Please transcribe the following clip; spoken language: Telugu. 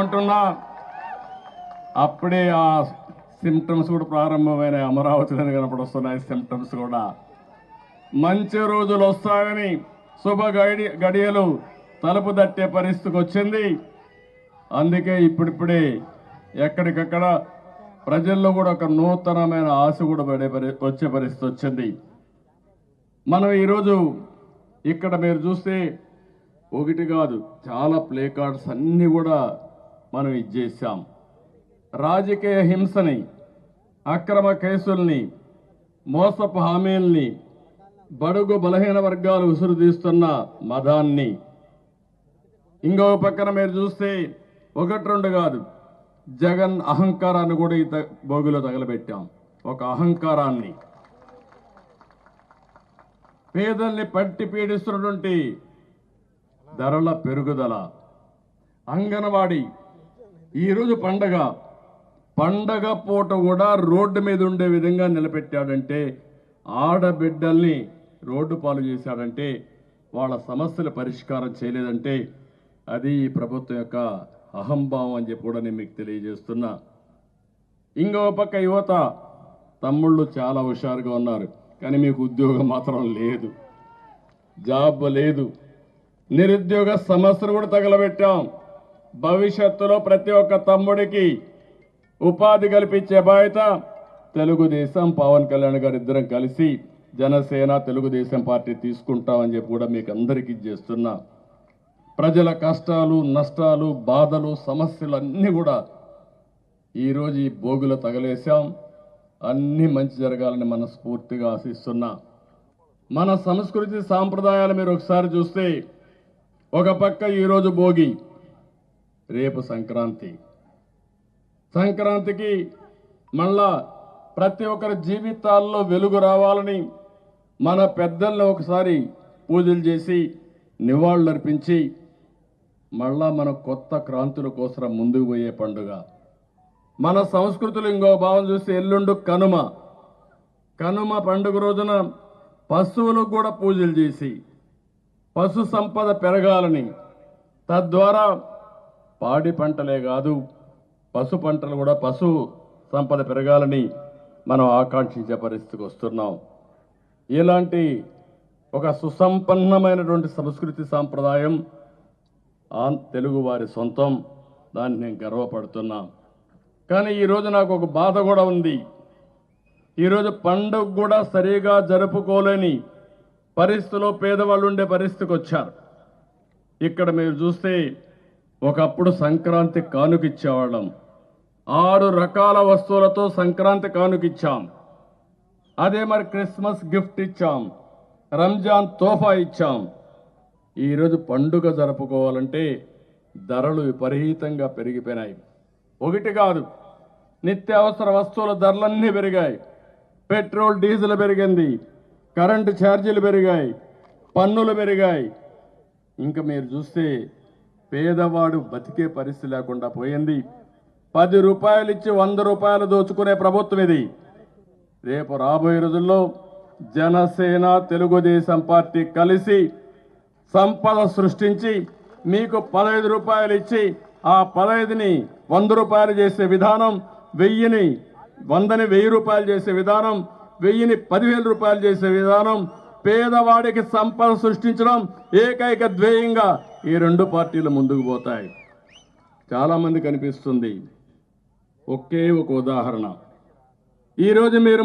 అంటున్నా అప్పుడే ఆ సిమ్టమ్స్ కూడా ప్రారంభమైన అమరావతిలో కనపడొస్తున్నాయి. సిమ్టమ్స్ కూడా మంచి రోజులు వస్తాయని శుభ గడియలు తలుపు తట్టే పరిస్థితికి వచ్చింది. అందుకే ఇప్పుడిప్పుడే ఎక్కడికక్కడ ప్రజల్లో కూడా ఒక నూతనమైన ఆశ కూడా వచ్చే పరిస్థితి వచ్చింది. మనం ఈరోజు ఇక్కడ మీరు చూస్తే ఒకటి కాదు చాలా ప్లే కార్డ్స్ అన్నీ కూడా మనం ఇచ్చేసాం. రాజకీయ హింసని, అక్రమ కేసుల్ని, మోసపు హామీల్ని, బడుగు బలహీన వర్గాలు ఉసురు తీస్తున్న మదాన్ని, ఇంకో పక్కన మీరు చూస్తే ఒకటి రెండు కాదు జగన్ అహంకారాన్ని కూడా ఈ భోగిలో తగలబెట్టాం. ఒక అహంకారాన్ని, పేదల్ని పట్టి పీడిస్తున్నటువంటి ధరల పెరుగుదల, అంగన్వాడీ ఈరోజు పండగ పూట కూడా రోడ్డు మీద ఉండే విధంగా నిలబెట్టాడంటే, ఆడబిడ్డల్ని రోడ్డు పాలు చేశాడంటే, వాళ్ళ సమస్యల పరిష్కారం చేయలేదంటే అది ఈ ప్రభుత్వం యొక్క అహంభావం అని చెప్పి కూడా నేను మీకు తెలియజేస్తున్నా. ఇంకో పక్క యువత తమ్ముళ్ళు చాలా హుషారుగా ఉన్నారు, కానీ మీకు ఉద్యోగం మాత్రం లేదు, జాబ్ లేదు. నిరుద్యోగ సమస్యను కూడా తగలబెట్టాం. భవిష్యత్తులో ప్రతి ఒక్క తమ్ముడికి ఉపాధి కల్పించే బాధ్యత తెలుగుదేశం, పవన్ కళ్యాణ్ గారు ఇద్దరం కలిసి జనసేన తెలుగుదేశం పార్టీ తీసుకుంటామని చెప్పి కూడా మీకు అందరికీ చేస్తున్నా. ప్రజల కష్టాలు, నష్టాలు, బాధలు, సమస్యలు అన్నీ కూడా ఈరోజు ఈ భోగులో తగలేశాం. అన్నీ మంచి జరగాలని మనస్ఫూర్తిగా ఆశిస్తున్నా. మన సంస్కృతి సాంప్రదాయాలు మీరు ఒకసారి చూస్తే, ఒక పక్క ఈరోజు భోగి, రేపు సంక్రాంతి. సంక్రాంతికి మళ్ళా ప్రతి ఒక్కరి జీవితాల్లో వెలుగు రావాలని మన పెద్దలను ఒకసారి పూజలు చేసి నివాళులు అర్పించి మళ్ళా మన కొత్త క్రాంతుల కోసం ముందుకు పోయే పండుగ. మన సంస్కృతులు ఇంకో భావం చూస్తే ఎల్లుండు కనుమ పండుగ రోజున పశువులకు కూడా పూజలు చేసి పశు సంపద పెరగాలని, తద్వారా పాడి పంటలే కాదు పశు పంటలు కూడా పశు సంపద పెరగాలని మనం ఆకాంక్షించే పరిస్థితికి వస్తున్నాం. ఇలాంటి ఒక సుసంపన్నమైనటువంటి సంస్కృతి సాంప్రదాయం తెలుగు వారి సొంతం, దాన్ని నేను గర్వపడుతున్నా. కానీ ఈరోజు నాకు ఒక బాధ కూడా ఉంది. ఈరోజు పండుగ కూడా సరిగా జరుపుకోలేని పరిస్థితిలో పేదవాళ్ళు ఉండే పరిస్థితికి వచ్చారు. ఇక్కడ మీరు చూస్తే ఒకప్పుడు సంక్రాంతి కానుకిచ్చేవాళ్ళం. 6 రకాల వస్తువులతో సంక్రాంతి కానుకిచ్చాం. అదే మరి క్రిస్మస్ గిఫ్ట్ ఇచ్చాం, రంజాన్ తోఫా ఇచ్చాం. ఈరోజు పండుగ జరుపుకోవాలంటే ధరలు విపరీతంగా పెరిగిపోయినాయి. ఒకటి కాదు, నిత్యావసర వస్తువుల ధరలన్నీ పెరిగాయి. పెట్రోల్, డీజిల్ పెరిగింది, కరెంటు ఛార్జీలు పెరిగాయి, పన్నులు పెరిగాయి. ఇంకా మీరు చూస్తే పేదవాడు బతికే పరిస్థితి లేకుండా పోయింది. 10 రూపాయలు ఇచ్చి 100 రూపాయలు దోచుకునే ప్రభుత్వం ఇది. రేపు రాబోయే రోజుల్లో జనసేన తెలుగుదేశం పార్టీ కలిసి సంపద సృష్టించి మీకు 15 రూపాయలు ఇచ్చి ఆ 15ని 100 రూపాయలు చేసే విధానం, 1000ని 1000 రూపాయలు చేసే విధానం, 1000ని 10,000 రూపాయలు చేసే విధానం, పేదవాడికి సంపద సృష్టించడం ఏకైక ధ్యేయంగా ఈ 2 పార్టీలు ముందుకు పోతాయి. చాలామంది కనిపిస్తుంది. ఒకే ఒక ఉదాహరణ, ఈరోజు మీరు